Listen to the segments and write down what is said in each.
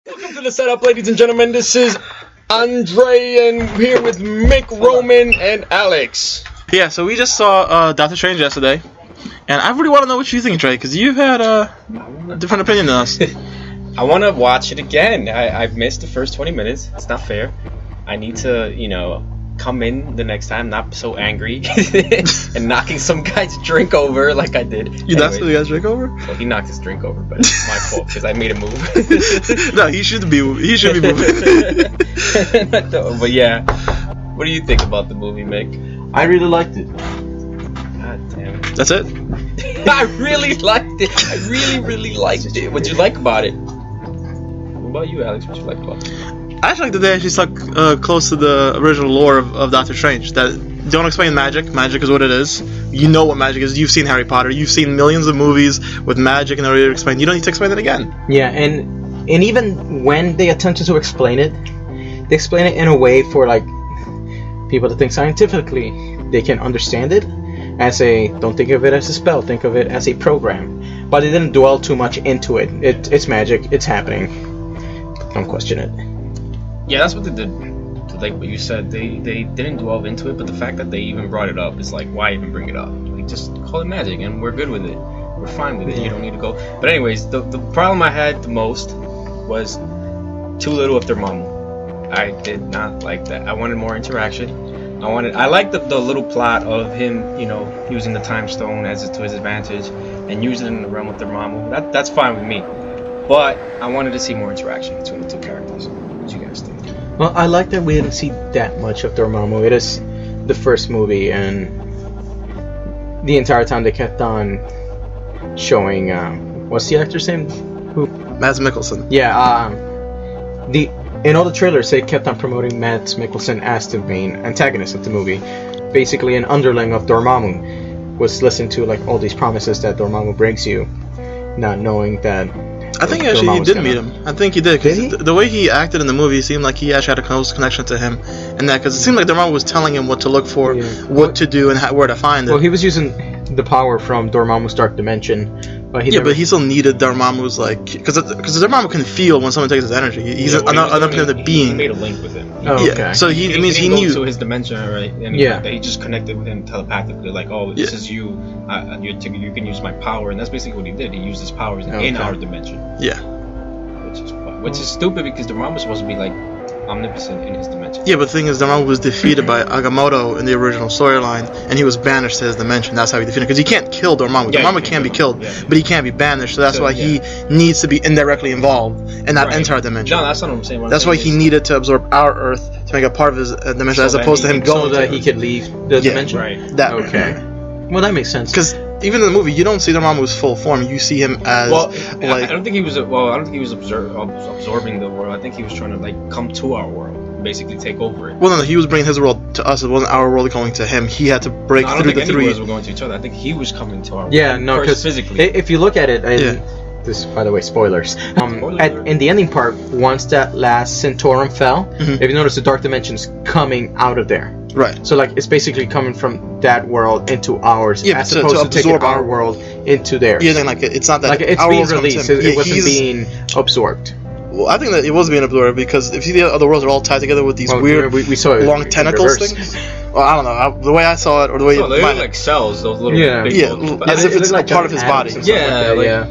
Welcome to the setup, ladies and gentlemen. This is Andre, and here with Mick, Roman, and Alex. Yeah, so we just saw Doctor Strange yesterday, and I really want to know what you think, Trey, because you've had a different opinion than us. I want to watch it again. I've missed the first 20 minutes. It's not fair. I need to, come in the next time not so angry and knocking some guy's drink over like I did. You knocked some guy's drink over? Well, he knocked his drink over, but it's my fault because I made a move. No, he should be moving. But yeah, what do you think about the movie, Mick? I really liked it. God damn it. That's it? I really liked it. I really liked it. What'd you like about it? What about you, Alex? What you like about it? I actually like that they actually stuck close to the original lore of Doctor Strange. That don't explain magic. Magic is what it is. You know what magic is. You've seen Harry Potter. You've seen millions of movies with magic in order to explain. You don't need to explain it again. Yeah, and even when they attempted to explain it, they explain it in a way for like people to think scientifically. They can understand it as don't think of it as a spell. Think of it as a program. But they didn't dwell too much into it. It's magic. It's happening. Don't question it. Yeah, that's what they did. Like what you said, they didn't delve into it, but the fact that they even brought it up is like, why even bring it up? Like, just call it magic, and we're good with it. We're fine with it. You don't need to go. But anyways, the problem I had the most was too little of Dormammu. I did not like that. I wanted more interaction. I liked the little plot of him, using the time stone to his advantage and using it in the realm of Dormammu. That's fine with me. But I wanted to see more interaction between the two characters. What do you guys think? Well, I like that we didn't see that much of Dormammu. It is the first movie, and the entire time they kept on showing. What's the actor's name? Who? Mads Mikkelsen. Yeah. In all the trailers, they kept on promoting Mads Mikkelsen as the main antagonist of the movie. Basically, an underling of Dormammu was listening to like all these promises that Dormammu brings you, not knowing that. I think actually he did meet him. I think he did. Cause the way he acted in the movie seemed like he actually had a close connection to him, and that because it seemed like Dormammu was telling him what to look for, what to do, and where to find it. Well, he was using the power from Dormammu's dark dimension, but but he still needed Dormammu's because Dormammu can feel when someone takes his energy. He's an unlimited being. He made a link with him. Oh, okay. Yeah. So it means he knew to his dimension, right? And he just connected with him telepathically, like, oh, this is you. You can use my power, and that's basically what he did. He used his powers in our dimension. Yeah. Which is stupid because Dormammu was supposed to be like omnipotent in his dimension. Yeah, but the thing is, Dormammu was defeated by Agamotto in the original storyline, and he was banished to his dimension. That's how he defeated him, because he can't kill Dormammu. Dormammu can be killed, but he can't be banished. So that's why he needs to be indirectly involved and not enter our dimension. No, that's not what I'm saying. That's why he needed to absorb our Earth to make a part of his dimension, as opposed to him going so that he could leave the dimension. Right. That okay. Well, that makes sense. Because even in the movie, you don't see Dormammu's full form. You see him as I don't think he was. Well, I don't think he was absorbing the world. I think he was trying to come to our world, and basically take over it. Well, no, he was bringing his world to us. It wasn't our world going to him. He had to break through the three. I don't think any worlds were going to each other. I think he was coming to our world. Yeah, no, because physically, if you look at it, this, by the way, spoilers. In the ending part, once that last Centaurum fell, if you notice, the dark dimension's coming out of there. Right. So it's basically coming from that world into ours, as opposed to taking our world into theirs. Yeah, then it's not that it's being released. It wasn't being absorbed. Well, I think that it was being absorbed because if you see the other worlds are all tied together with these weird, we saw it long tentacles things. Well, I don't know. The way I saw it, or the way they look like cells, those little big as if it's like part of his body.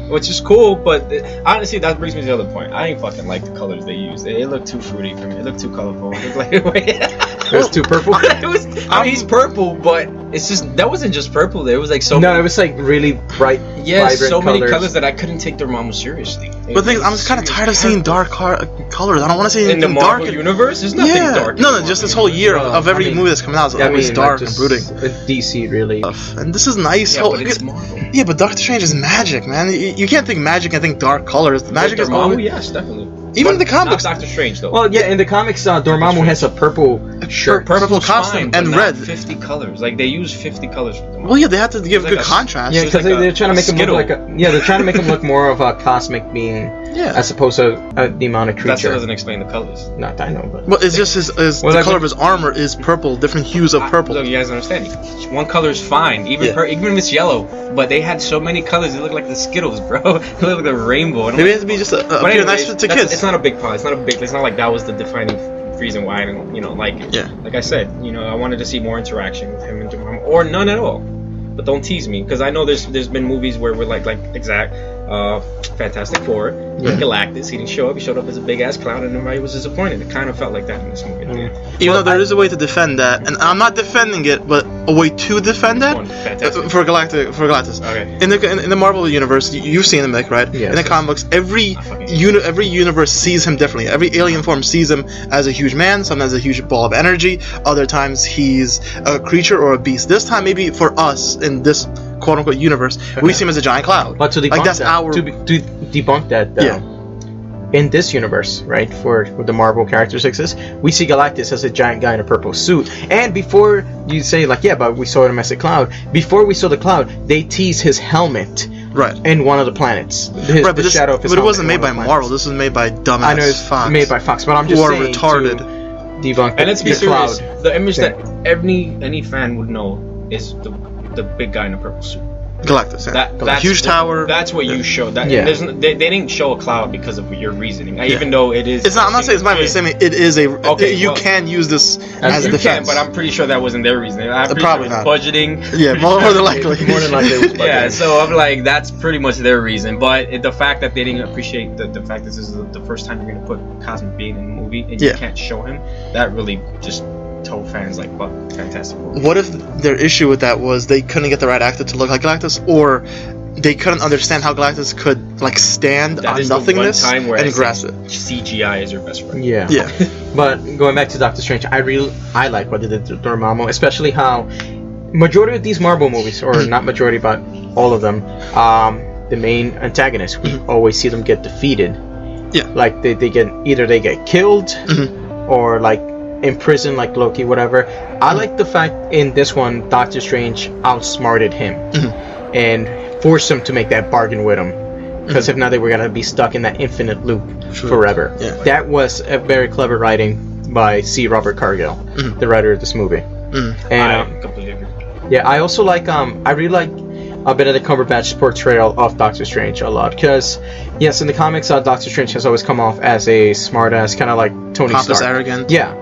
Which is cool. But honestly, that brings me to the other point. I ain't fucking like the colors they use. They look too fruity for me. They look too colorful. It was too purple. I mean, he's purple, but it's just that wasn't just purple. There was so. No, it was like really bright. Yes, so many colors that I couldn't take Dormammu seriously. But the thing is, I'm just kind of tired of seeing dark colors. I don't want to see anything dark. In the Marvel dark. universe, there's nothing dark. No, just this whole year of every movie that's coming out is always dark and brooding. DC really. And this is nice. Yeah, but it's Marvel. Yeah, but Doctor Strange is magic, man. You can't think magic and think dark colors. Magic is always. Yes, definitely. Even in the comics. Not Doctor Strange, though. Well, yeah, in the comics, Dormammu has a purple shirt. Purple costume and red. 50 colors. Like, they use 50 colors for Dormammu. Well, yeah, they have to give good contrast. Yeah, because they're trying to make him look like they're trying to make him look more of a cosmic being, as opposed to a demonic creature. That still doesn't explain the colors. Not that I know, but. Well, it's just the color of his armor is purple, different hues of purple. Look, you guys understand? One color is fine, even if it's yellow. But they had so many colors, they look like the Skittles, bro. They look like a rainbow. Maybe it has to be just appear nice to kids. It's not a big part. It's not like that was the defining reason why I didn't, like it. Yeah. Like I said, I wanted to see more interaction with him and Dormammu, or none at all. But don't tease me, because I know there's been movies where we're like Fantastic Four, Galactus. He didn't show up. He showed up as a big ass clown, and everybody was disappointed. It kind of felt like that in this movie. Even though there is a way to defend that, and I'm not defending it, but a way to defend that for Galactus. Okay. In the Marvel universe, you've seen him, Mick, right? Yes. In the comic books, every universe sees him differently. Every alien form sees him as a huge man, sometimes a huge ball of energy. Other times he's a creature or a beast. This time, maybe for us in this quote unquote universe, we see him as a giant cloud. But to debunk to debunk that, in this universe, right, where the Marvel characters exist, we see Galactus as a giant guy in a purple suit. And before you say but we saw him as a cloud. Before we saw the cloud, they tease his helmet. Right. In one of the planets. The shadow of his but it wasn't helmet made by Marvel. This was made by dumbass I know it's Fox. made by Fox, but I'm just saying retarded. To debunk and let's be serious. cloud. The image that any fan would know is the big guy in a purple suit. Galactus, yeah. That's huge tower. That's what you showed. They didn't show a cloud because of your reasoning, even though it is. It's not. I'm not saying it's my saying it is a. Okay, you can use this as a defense. But I'm pretty sure that wasn't their reasoning. Probably not. Budgeting. Yeah, more than likely. More than likely. It was budgeting. Yeah, so I'm like, that's pretty much their reason. But the fact that they didn't appreciate the fact that this is the first time you're gonna put cosmic being in a movie and you can't show him, that really just told fans like, "Fuck, Fantastic Four." What if their issue with that was they couldn't get the right actor to look like Galactus, or they couldn't understand how Galactus could stand on nothingness and grasp it? CGI is your best friend. Yeah. But going back to Doctor Strange, I like what they did to Dormammu, especially how majority of these Marvel movies, or not majority, but all of them, the main antagonists, we always see them get defeated. Yeah. Like they get killed, or like imprisoned, like Loki, whatever. I like the fact in this one, Doctor Strange outsmarted him and forced him to make that bargain with him. Because if not, they were gonna be stuck in that infinite loop forever. Yeah. That was a very clever writing by C. Robert Cargill, the writer of this movie. And I completely agree. Yeah, I also like I really like Benedict Cumberbatch's portrayal of Doctor Strange a lot, because yes, in the comics, Doctor Strange has always come off as a smartass, kind of like Tony Stark. Arrogant. Yeah,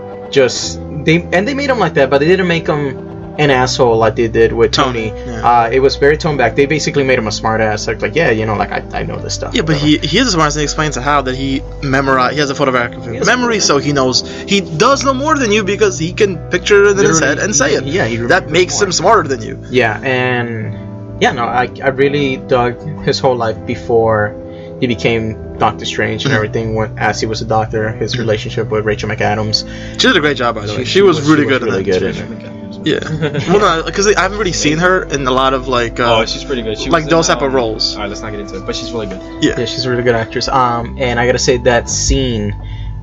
they made him like that, but they didn't make him an asshole like they did with Tony. Yeah. It was very toned back. They basically made him a smartass, like I know this stuff. Yeah, but he is the smartest, and he explains how that he memorized. He has a photographic memory, so he does know more than you because he can picture it in his head and say it. Yeah, that makes him smarter than you. Yeah, and I really dug his whole life before he became Doctor Strange and everything. As he was a doctor, his relationship with Rachel McAdams. She did a great job, by the way. She was really good in it. Yeah. Well, no, because I haven't really seen her in a lot of she's pretty good. She was those type of roles. All right, let's not get into it, but she's really good. Yeah, she's a really good actress. And I gotta say that scene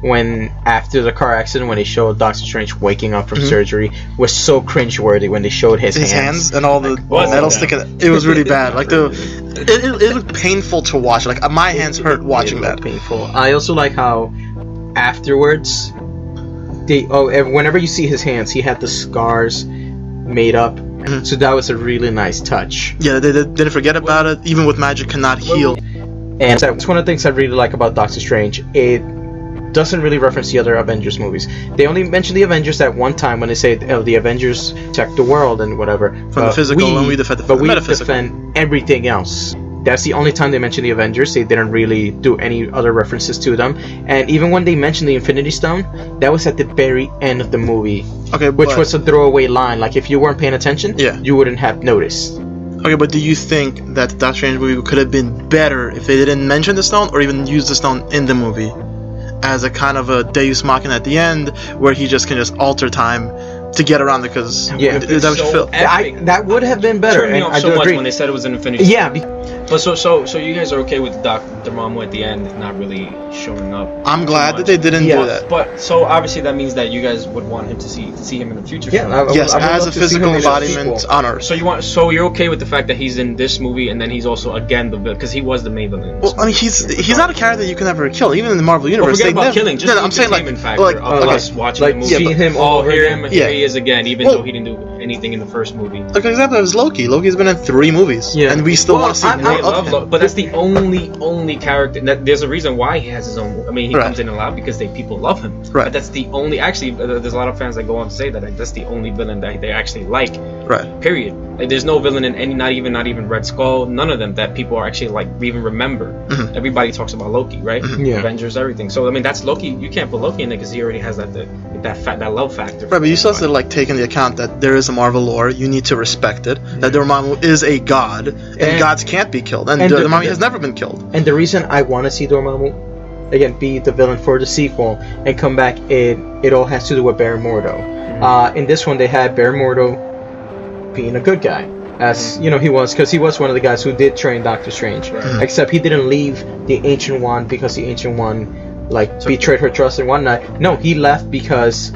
when after the car accident, when they showed Doctor Strange waking up from surgery, was so cringeworthy when they showed his hands and all the metal sticking. It was really bad. Like it looked painful to watch. Like my hands hurt watching that. Painful. I also like how afterwards, whenever you see his hands, he had the scars made up. So that was a really nice touch. Yeah, they didn't forget about it. Even with magic, cannot heal. And that's one of the things I really like about Doctor Strange. It doesn't really reference the other Avengers movies. They only mention the Avengers at one time when they say the Avengers protect the world and whatever. From the physical, and we defend the metaphysical. We defend everything else. That's the only time they mention the Avengers. They didn't really do any other references to them. And even when they mentioned the Infinity Stone, that was at the very end of the movie. Okay, which was a throwaway line. Like if you weren't paying attention, you wouldn't have noticed. Okay, but do you think that the Doctor Strange movie could have been better if they didn't mention the stone or even use the stone in the movie as a kind of a Deus Machina at the end, where he just can alter time to get around it? Because that was Phil. That would have been better. Turned me off so much when they said it was an Infinity. Yeah. But so you guys are okay with Dormammu at the end not really showing up? I'm glad that they didn't do that. But so obviously that means that you guys would want him to see him in the future. Yeah. Yes, as a physical embodiment on Earth. So you're okay with the fact that he's in this movie and then he's also again the villain, because he was the main villain. Well, I mean, he's not a character that you can ever kill, even in the Marvel universe. Forget about killing. Just I'm saying factor of us watching the movie. See him hear him he is again, even though he didn't do anything in the first movie. Like an example is Loki. Loki's been in 3 movies, and we still want to see more of him. But that's the only character. There's a reason why he has his own. I mean, he comes in a lot because people love him. Right. But that's the only. Actually, there's a lot of fans that go on to say that that's the only villain that they actually like. Right. Period. Like, there's no villain in any, not even Red Skull, none of them that people are actually like even remember. Mm-hmm. Everybody talks about Loki, right? Mm-hmm. Yeah. Avengers, everything. So I mean, that's Loki. You can't put Loki in it because he already has that love factor. Right, but you still have to like take into account that there is a Marvel lore. You need to respect it. That Dormammu is a god, and gods can't be killed, and Dormammu has never been killed. And the reason I want to see Dormammu again be the villain for the sequel and come back, it all has to do with Baron Mordo. Mm-hmm. In this one, they had Baron Mordo being a good guy, as you know he was, because he was one of the guys who did train Doctor Strange. Right. Except he didn't leave the Ancient One because the Ancient One betrayed her trust and whatnot. No, he left because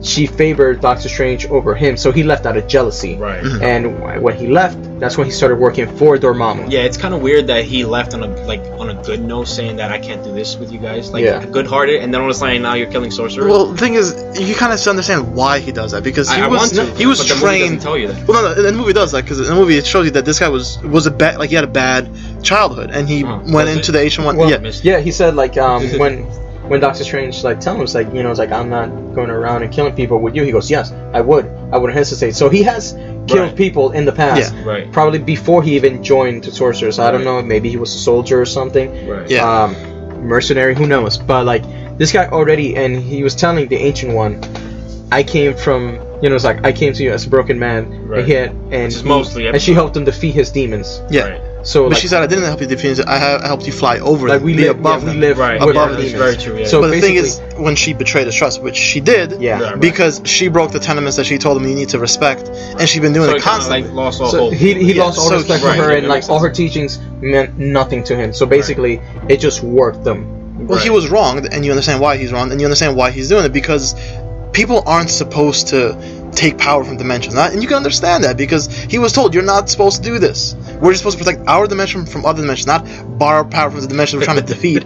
she favored Doctor Strange over him, so he left out of jealousy. Right. And when he left, that's when he started working for Dormammu. Yeah, it's kind of weird that he left on a good note, saying that I can't do this with you guys, good-hearted, and then all of a sudden now you're killing sorcerers. Well, the thing is, you kind of understand why he does that, because he was but the trained. movie doesn't tell you that. Well, no, the movie does that, because in the movie it shows you that this guy was a bad, like he had a bad childhood, and he went into the Ancient One. Well, yeah, he said when Doctor Strange tell him, it's like, it's like, I'm not going around and killing people with you. He goes, yes, I wouldn't hesitate. So he has killed people in the past. Yeah. Right. Probably before he even joined the Sorcerers. I don't know, maybe he was a soldier or something. Right. Yeah. Mercenary, who knows? But this guy already, and he was telling the Ancient One, I came from, it's like, I came to you as a broken man. Right. And she helped him defeat his demons. Yeah. Right. So, but she said, I didn't help you defeat it. I helped you fly over them. We live above them. Right. Above them. demons. Very true. Yeah. So but the thing is, when she betrayed his trust, which she did, because she broke the tenements that she told him you need to respect, and she's been doing it constantly. Lost all hope. He lost all respect for her, and all her teachings meant nothing to him. So basically, it just worked them. Well, he was wrong, and you understand why he's wrong, and you understand why he's doing it, because people aren't supposed to take power from dimensions, and you can understand that, because he was told, you're not supposed to do this. We're just supposed to protect our dimension from other dimensions, not borrow power from the dimension we're trying to defeat.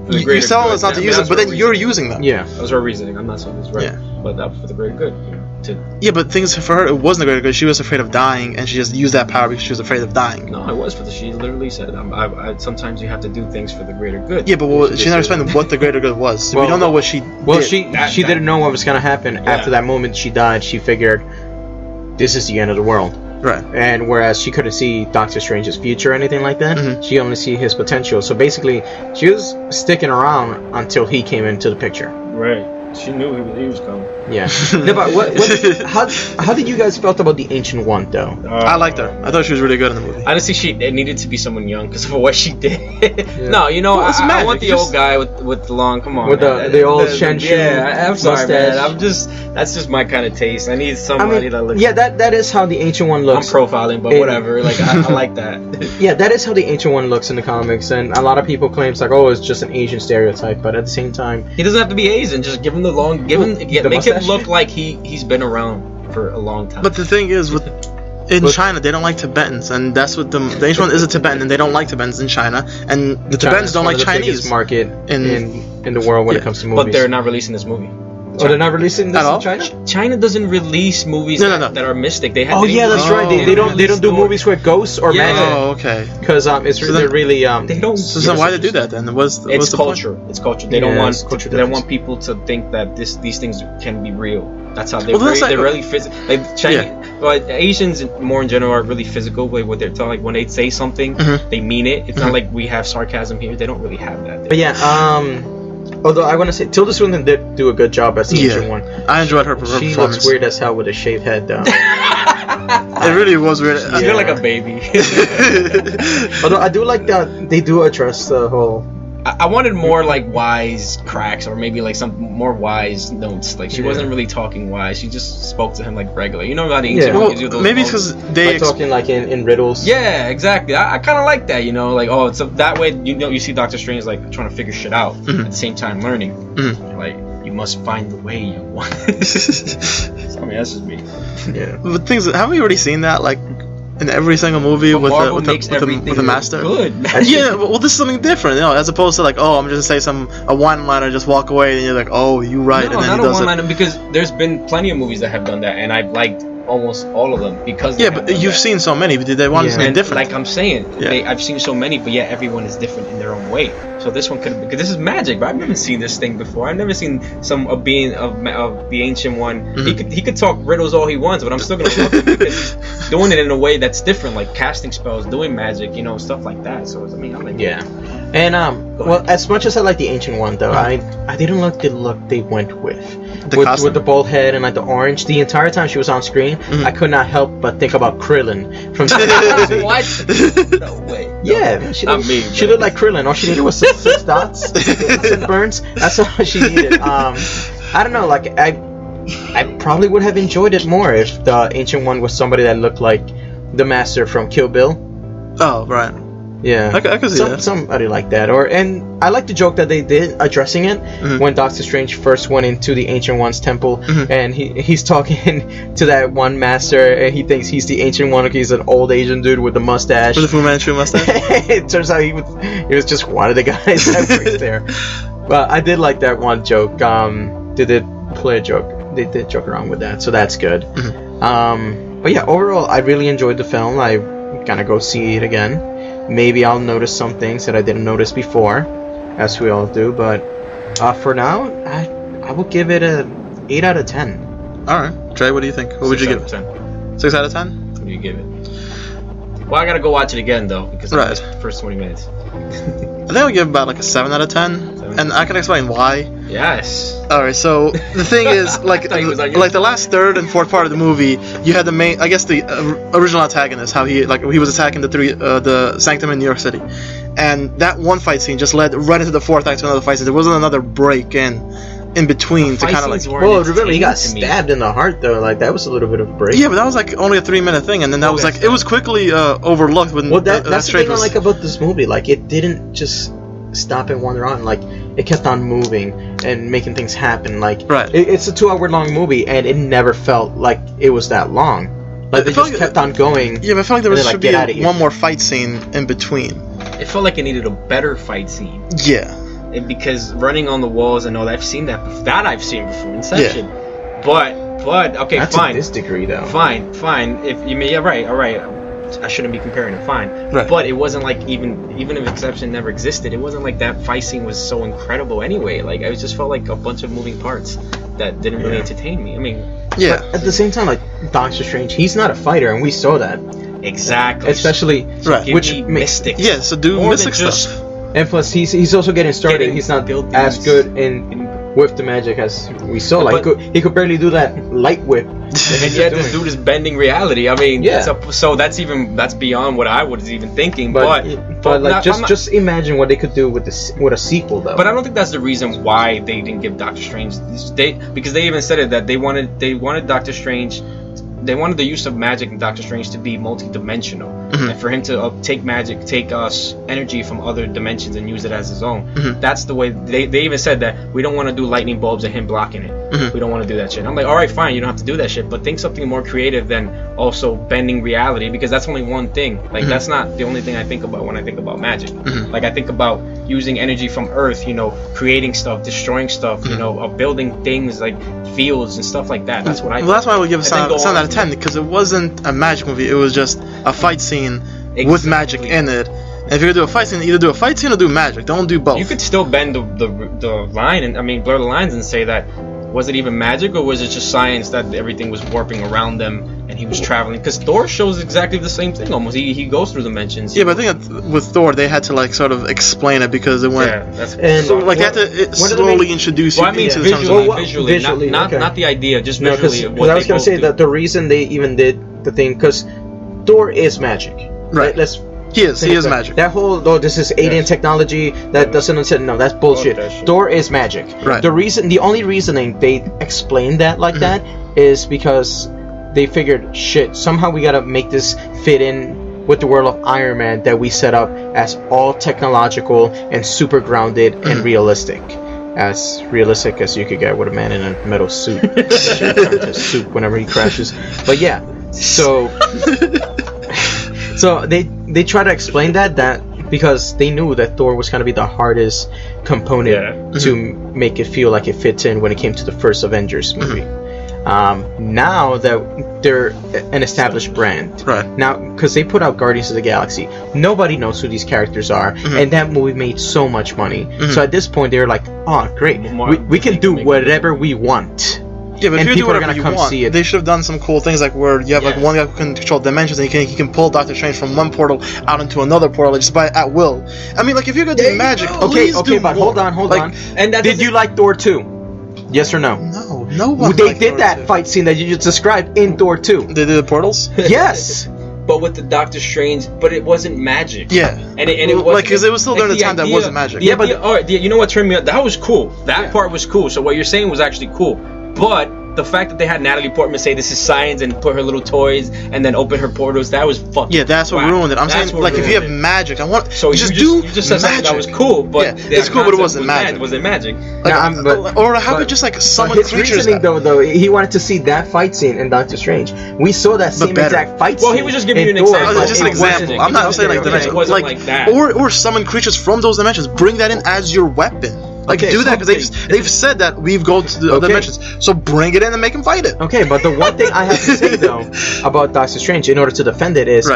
You're telling us not to use them, but then you're using them. Yeah. That was her reasoning. I'm not saying it's right, but that was for the greater good. Yeah, but things for her, it wasn't a greater good. She was afraid of dying, and she just used that power because she was afraid of dying. No, it was for the. She literally said, sometimes you have to do things for the greater good. Yeah, but she never explained what the greater good was. So we don't know what she did. Well, she didn't know what was going to happen. After that moment she died, she figured, this is the end of the world. Right. And whereas she couldn't see Doctor Strange's future or anything like that, she only see his potential. So basically, she was sticking around until he came into the picture. Right. She knew he was coming. Yeah. No, but how did you guys felt about the Ancient One, though? I liked her. I thought she was really good in the movie. Honestly, it needed to be someone young because of what she did. No, I want the old guy with the long. Come on, with the old Shenshu. Yeah, I'm sorry, mustache. man. That's just my kind of taste. I need somebody that looks. Yeah, that is how the Ancient One looks. I'm profiling, but whatever. Like I like that. Yeah, that is how the Ancient One looks in the comics, and a lot of people claim it's it's just an Asian stereotype. But at the same time, he doesn't have to be Asian. Just give him the long. Make him look like he's been around for a long time. But the thing is, in China, they don't like Tibetans, and that's what the Ancient One is a Tibetan, and they don't like Tibetans in China, and the Tibetans don't like Chinese. Biggest market in the world when it comes to movies. But they're not releasing this movie. Oh, they're not releasing this in China? China doesn't release movies that are mystic. They have. That's right. They don't do movies with ghosts or magic. Oh, okay. Because they're really they don't. So then why do they do that then? It's culture. It's culture. They don't want people to think that these things can be real. That's how they're really physical. Like Chinese, but Asians more in general are really physical with what they're telling. Like when they say something, they mean it. It's not like we have sarcasm here. They don't really have that. But yeah, although I want to say Tilda Swinton did do a good job as the Ancient One. I enjoyed her performance. She looks weird as hell with a shaved head, though. It really was weird. I feel like a baby. Although I do like that they do address the whole. I wanted more like wise cracks, or maybe like some more wise notes. Like she wasn't really talking wise; she just spoke to him like regular. You know how the Ancient One gives you those maybe it's because they talking like in riddles. Yeah, exactly. I kind of like that. Like it's that way. You see Doctor Strange like trying to figure shit out at the same time learning. Like you must find the way you want. I mean, that's just me. Yeah. But things, haven't we already seen that? Like in every single movie with a master. Good. Yeah, well, this is something different, you know, as opposed to like, oh, I'm just gonna say a one-liner, just walk away, and you're like, oh, you right, No, and then not he a does one-liner, because there's been plenty of movies that have done that, and I've liked almost all of them because yeah, but you've seen so many. Did they want something different? Like I'm saying, I've seen so many, but yet everyone is different in their own way. So this one could, because this is magic, but I've never seen this thing before. I've never seen of the ancient one. Mm-hmm. He could talk riddles all he wants, but I'm still gonna love it because he's doing it in a way that's different, like casting spells, doing magic, you know, stuff like that. So I mean, I like yeah. And well, as much as I like the ancient one, though, I didn't like the look they went with the bald head and like the orange. The entire time she was on screen, I could not help but think about Krillin from What? No way. No. Yeah, she looked like Krillin. All she needed was 6 dots and burns. That's all she needed. I don't know, like I probably would have enjoyed it more if the ancient one was somebody that looked like the master from Kill Bill. Oh, right. Yeah, I could see that. Somebody like that, and I like the joke that they did addressing it when Doctor Strange first went into the Ancient One's temple, and he's talking to that one master, and he thinks he's the Ancient One. He's an old Asian dude with the mustache, with the Fu Manchu mustache. It turns out he was just one of the guys that works there. But I did like that one joke. They did play a joke. They did joke around with that, so that's good. But yeah, overall, I really enjoyed the film. I gonna go see it again. Maybe I'll notice some things that I didn't notice before, as we all do. But for now, I will give it a 8 out of 10. All right, Trey, what do you think? What would you give it? 10. 6 out of 10? What do you give it? Well, I gotta go watch it again though because of the first 20 minutes. I think I'll give about like a 7 out of 10, and I can explain why. Yes. All right, so the thing is, like the last third and fourth part of the movie, you had the main, I guess the original antagonist, how he was attacking the Sanctum in New York City, and that one fight scene just led right into the fourth act to another fight scene. There wasn't another break in between to kind of like. Well, remember he got stabbed in the heart though. Like that was a little bit of a break. Yeah, but that was like only a 3-minute thing, and then that was like it was quickly overlooked when. Well, that's the thing I like about this movie. Like it didn't just stop and wander on. Like it kept on moving and making things happen. Like it's a 2-hour long movie, and it never felt like it was that long. Like it just kept on going. Yeah, but I felt like there should be one more fight scene in between. It felt like it needed a better fight scene. Yeah. Because running on the walls and all that, I've seen that. That I've seen before, Inception. Yeah. But okay, that's fine. To this degree, though. Fine. If you may, all right. I shouldn't be comparing it. Fine. Right. But it wasn't like even if Inception never existed, it wasn't like that fight scene was so incredible anyway. Like I just felt like a bunch of moving parts that didn't really entertain me. I mean. Yeah. But at the same time, like Doctor Strange, he's not a fighter, and we saw that. Exactly. Especially which mystic. Yeah. So do more mystic stuff. And plus, he's also getting started. He's not as good with the magic as we saw. Like he could barely do that light whip. And yet this dude is bending reality. I mean, so that's beyond what I was even thinking. But like just imagine what they could do with a sequel though. But I don't think that's the reason why they didn't give Doctor Strange because they even said it that they wanted Doctor Strange. They wanted the use of magic in Doctor Strange to be multi-dimensional, and for him to take energy from other dimensions and use it as his own. That's the way they even said that we don't want to do lightning bulbs and him blocking it. We don't want to do that shit. I'm like, all right, fine, you don't have to do that shit, but think something more creative than also bending reality, because that's only one thing. Like that's not the only thing I think about when I think about magic. Like I think about using energy from Earth, creating stuff, destroying stuff, building things like fields and stuff like that. That's what I. Well, that's why we give a 7 out of 10, because it wasn't a magic movie. It was just a fight scene with magic in it. And if you're gonna do a fight scene, either do a fight scene or do magic. Don't do both. You could still bend the line and blur the lines and say that was it even magic or was it just science that everything was warping around them and he was traveling? Because Thor shows exactly the same thing almost. He goes through dimensions. Yeah, but I think with Thor they had to like sort of explain it because it went. Yeah, so like they had to slowly introduce you into visually, not the idea, just visually. Because I was gonna say that the reason they even did the thing because Thor is magic, right? He is magic. That whole this is alien technology that doesn't understand. No, that's bullshit. Thor is magic. Right. The only reasoning they explained that like that is because they figured shit. Somehow we gotta make this fit in with the world of Iron Man that we set up as all technological and super grounded and realistic. As realistic as you could get with a man in a metal suit. Soup whenever he crashes. But yeah, so. So they try to explain that because they knew that Thor was gonna be the hardest component to make it feel like it fits in when it came to the first Avengers movie. Now that they're an established brand, Right. now because they put out Guardians of the Galaxy, nobody knows who these characters are, and that movie made so much money. So at this point, they're like, "Oh, great, we can do whatever we want." Yeah, but And if you do people are whatever gonna you come want, see it. they should have done some cool things like where you have like one guy who can control dimensions and he can pull Doctor Strange from one portal out into another portal just by at will. I mean, like if you're gonna do magic, please Okay, do but more. hold on. And that Did you like Thor 2? Yes or no? No one. They liked did Thor that 2. fight scene that you just described in Thor 2. They did the portals. Yes. But with the Doctor Strange, but it wasn't magic. Yeah. And it was like because it was still during the time that wasn't magic. Yeah, but all right, you know what turned me on? That was cool. That part was cool. So what you're saying was actually cool. But the fact that they had Natalie Portman say this is science and put her little toys and then open her portals, that was fucking. Yeah, that's what ruined it. I'm That's saying what like if you have ruined it. magic, I want So just you just said something that was cool, but Yeah, it's cool, but it wasn't magic. Was it magic? Like, or have it just like summon His creatures. reasoning, though, he wanted to see that fight scene in Doctor Strange. We saw that same better. exact fight scene. Well, he was just giving in you an Thor, example. but Just an it wasn't- example. I'm not saying like it dimension. wasn't like that. Or summon creatures from those dimensions. Bring that in as your weapon. Like Okay, do that because they've said that we've gone to the other dimensions. So bring it in and make them fight it. Okay, but the one thing I have to say though about Doctor Strange, in order to defend it, is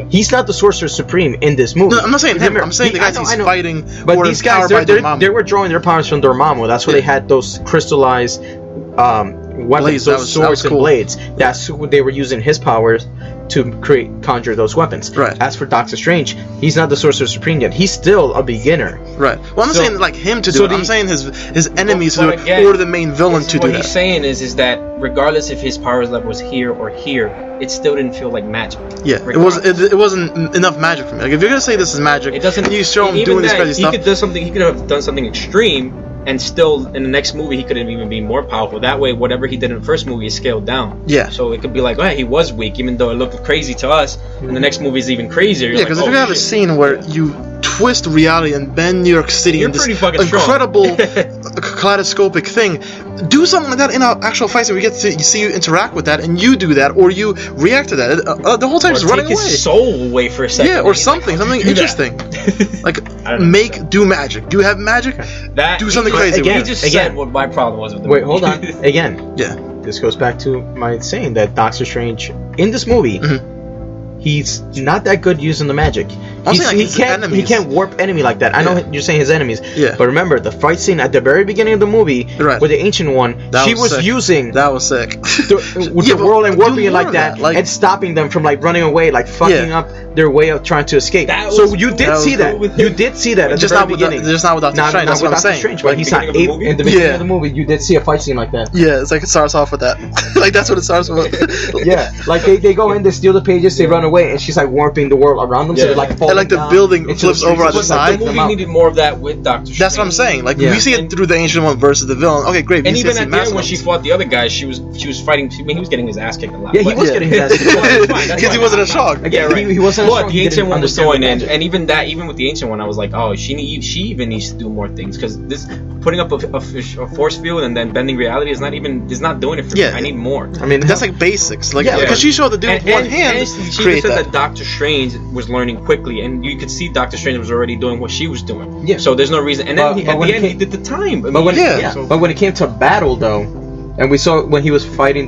he's not the Sorcerer Supreme in this movie. No, I'm not saying him. I'm saying the guys he's fighting. But were these guys, empowered by Dormammu. they were drawing their powers from Dormammu. That's why they had those crystallized weapons, Blades, that those was swords and cool. blades. That's who they were using his powers to conjure those weapons. Right. As for Doctor Strange, he's not the Sorcerer Supreme yet. He's still a beginner. Right. Well, I'm not saying like him to do it. I'm saying his enemies But again, or the main villain to do what that. he's saying is that regardless if his powers level was here or here, it still didn't feel like magic. Yeah, it wasn't enough magic for me. Like if you're gonna say this is magic, It doesn't. and you show him even doing this that, crazy stuff. He could have done something extreme, and still in the next movie he could have even been more powerful. That way, whatever he did in the first movie is scaled down. Yeah. So it could be like, oh, he was weak, even though it looked crazy to us. And the next movie is even crazier. Yeah, because if you have a scene where you twist reality and bend New York City in this incredible kaleidoscopic thing, do something like that in an actual fight, so we get to see you interact with that, and you do that, or you react to that. The whole time just running take away. his soul away for a second. Yeah, or something interesting. Like do magic. Do you have magic? Do something crazy. He just said what my problem was with the Wait, movie. hold on. Again. Yeah. This goes back to my saying that Doctor Strange in this movie, he's not that good using the magic. He can't warp enemy like that. I know you're saying his enemies, but remember the fight scene at the very beginning of the movie with the Ancient One. She was using that was sick the world and warping it like that, and stopping them from like running away, like fucking up their way of trying to escape. So you did see that. You did see that at the very beginning. Just not with Doctor Strange. That's what I'm saying. Strange, but he's not able in the beginning of the movie. You did see a fight scene like that. Yeah, it's like it starts off with that. Like that's what it starts with. Yeah, like they go in, they steal the pages, they run away, and she's like warping the world around them. So they're like falling like the down building flips over on the side. The movie needed more of that with Doctor Strange. That's what I'm saying. Like we see it through the Ancient One versus the villain. Okay, great. And even at the end when she fought the other guy, she was fighting. I mean, he was getting his ass kicked a lot. Yeah, he was getting his ass kicked because he wasn't a shock. Yeah, right. He wasn't. But the Ancient One was going in, and even with the Ancient One, I was like, oh, she even needs to do more things because this putting up a force field and then bending reality is not doing it for me. I need more. I mean, that's like basics. Like because she showed the dude with one hand. And she said that Doctor Strange was learning quickly, and you could see Doctor Strange was already doing what she was doing. Yeah. So there's no reason. And then at the end, he did the time. But when it came to battle, though, and we saw when he was fighting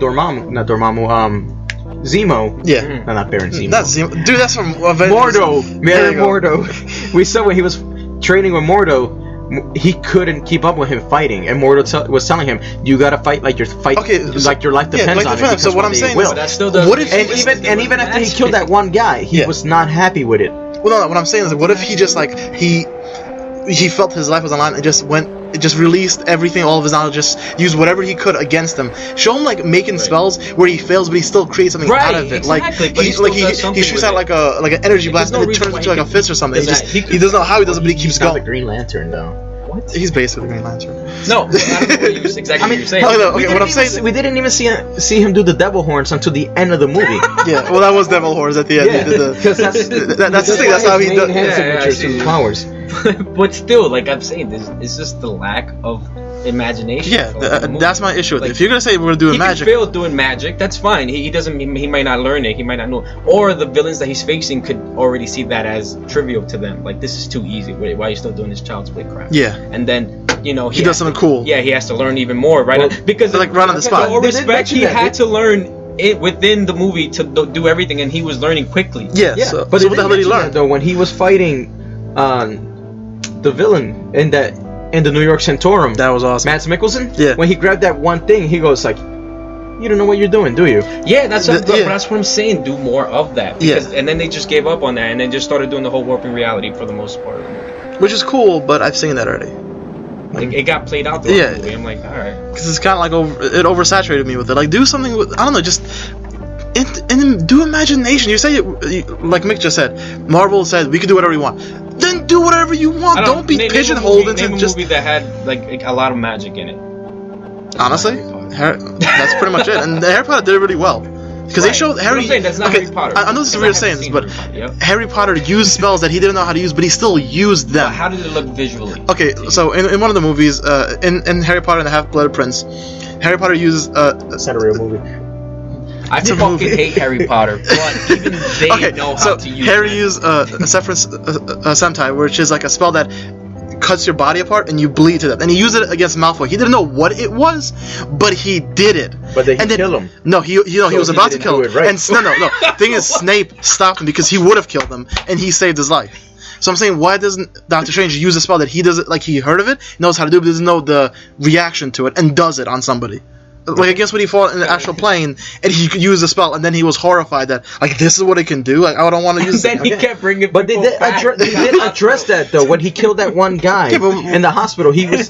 Zemo. Yeah. No, not Baron Zemo. That's Zemo. Dude, that's from Avengers. Mordo. Baron Mordo. We saw when he was training with Mordo, he couldn't keep up with him fighting, and Mordo was telling him, "You gotta fight like your like your life depends on it." So what I'm saying is, that still does. What if even after he killed that one guy, he was not happy with it. Well, no, what I'm saying is, what if he just like he felt his life was on line and just released everything, all of his knowledge, just used whatever he could against them. Show him like making spells where he fails, but he still creates something out of it. Exactly. Like he shoots out like an energy blast and it turns into like a fist or something. He doesn't know how he does it, but he keeps going. The Green Lantern, though. What? He's basically the Green Lantern. No, I don't know exactly what you're saying. What I'm saying, we didn't even see him do the devil horns until the end of the movie. Yeah, well, that was devil horns at the end. Yeah, because that's the thing. That's how he does. Hand signatures to the powers. But still, like I'm saying, it's just the lack of imagination. Yeah, that's my issue with it. If you're gonna say we're gonna do magic, he can fail doing magic. That's fine. He doesn't. He might not learn it. He might not know. Or the villains that he's facing could already see that as trivial to them. Like, this is too easy. Why are you still doing this child's play crap? Yeah. And then he does something cool. Yeah, he has to learn even more, right? Well, because like right on the spot. All respect, he had to learn it within the movie to do everything, and he was learning quickly. Yeah. So, but what the hell did he learn? Though when he was fighting the villain in the New York Centaurum, that was awesome. Mads Mikkelsen. Yeah. When he grabbed that one thing, he goes like, "You don't know what you're doing, do you?" Yeah, that's what I'm saying. Do more of that. Because, and then they just gave up on that, and then just started doing the whole warping reality for the most part of the movie. Which is cool, but I've seen that already. It got played out throughout the movie. I'm like, all right. Because it's kind of like it oversaturated me with it. Like, do something with, I don't know, just and do imagination. You say like Mick just said, Marvel said we can do whatever we want. Then do whatever you want. Don't be pigeonholed into just a movie that had like a lot of magic in it. Honestly, that's pretty much it. And Harry Potter did it really well. Because they showed Harry. That's not Harry Potter. I know this is weird saying this, but Harry Potter used spells that he didn't know how to use, but he still used them. But how did it look visually? Okay, so in one of the movies, in Harry Potter and the Half-Blood Prince, Harry Potter uses. That's not a real movie. I fucking hate Harry Potter, but even they know how to use it. Harry used Severus Semtai, which is like a spell that cuts your body apart and you bleed to death. And he used it against Malfoy. He didn't know what it was, but he did it. But they killed him. No, he was about to kill him. Right. And no. Thing is, Snape stopped him because he would have killed him, and he saved his life. So I'm saying, why doesn't Doctor Strange use a spell that he doesn't, like, he heard of it, knows how to do it, but doesn't know the reaction to it, and does it on somebody? Like, I guess when he fought in the astral plane, and he could use the spell, and then he was horrified that, like, this is what it can do. Like, I don't want to use it. Then he kept bringing. But they did address that though. When he killed that one guy in the hospital, he was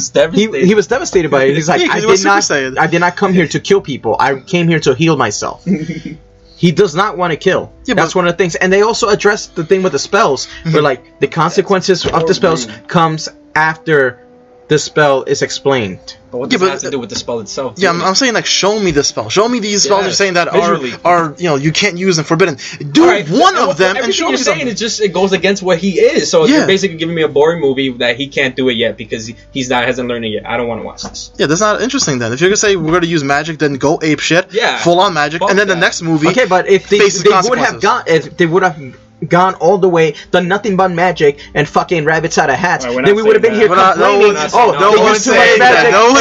devastated. He was devastated by it. He's like, I did not come here to kill people. I came here to heal myself. He does not want to kill. Yeah, that's one of the things. And they also addressed the thing with the spells, where like the consequences of the spells comes after the spell is explained. But what does that have to do with the spell itself? Yeah, I'm saying, like, show me the spell. Show me these spells you're saying that are you can't use them, forbidden. Do one of them and show me something. Everything you're saying it goes against what he is. So you're basically giving me a boring movie that he can't do it yet because hasn't learned it yet. I don't want to watch this. Yeah, that's not interesting then. If you're gonna say we're gonna use magic, then go ape shit. Yeah. Full on magic, and then the next movie. Okay, but if they would have gone all the way, done nothing but magic and fucking rabbits out of hats, then we would have been here complaining. No one's saying that. No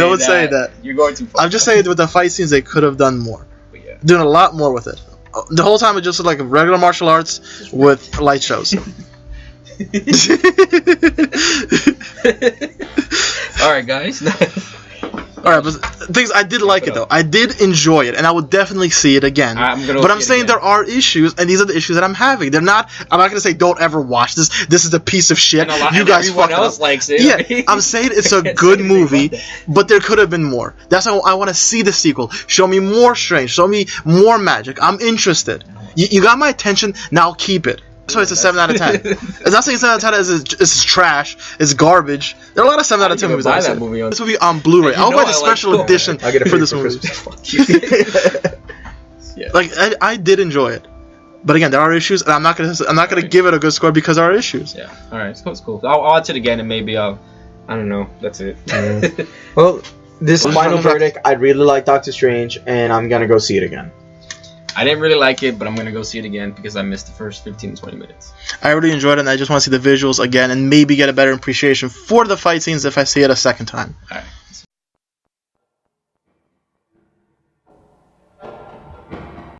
one's saying that. You're going too far. I'm just saying with the fight scenes, they could have done more. Doing a lot more with it. The whole time it just looked like regular martial arts with light shows. All right, guys. Alright, but things I did like it though. I did enjoy it, and I would definitely see it again. But I'm saying there are issues, and these are the issues that I'm having. I'm not gonna say don't ever watch this. This is a piece of shit. You guys fucked up. Likes it. Yeah, I'm saying it's a good movie, but there could have been more. That's why I want to see the sequel. Show me more Strange. Show me more magic. I'm interested. You got my attention. Now keep it. That's why it's a 7 out of 10. It's not saying 7 out of 10 is trash. It's garbage. There are a lot of 7 out of 10 movies. This movie on Blu-ray. I'll buy the special edition for this movie. Like I did enjoy it, but again, there are issues, and I'm not gonna give it a good score because there are issues. Yeah. All right. It's cool. I'll watch it again, and maybe I don't know. That's it. Well, this final verdict. I really like Doctor Strange, and I'm gonna go see it again. I didn't really like it, but I'm going to go see it again because I missed the first 15 to 20 minutes. I really enjoyed it, and I just want to see the visuals again and maybe get a better appreciation for the fight scenes if I see it a second time. All right.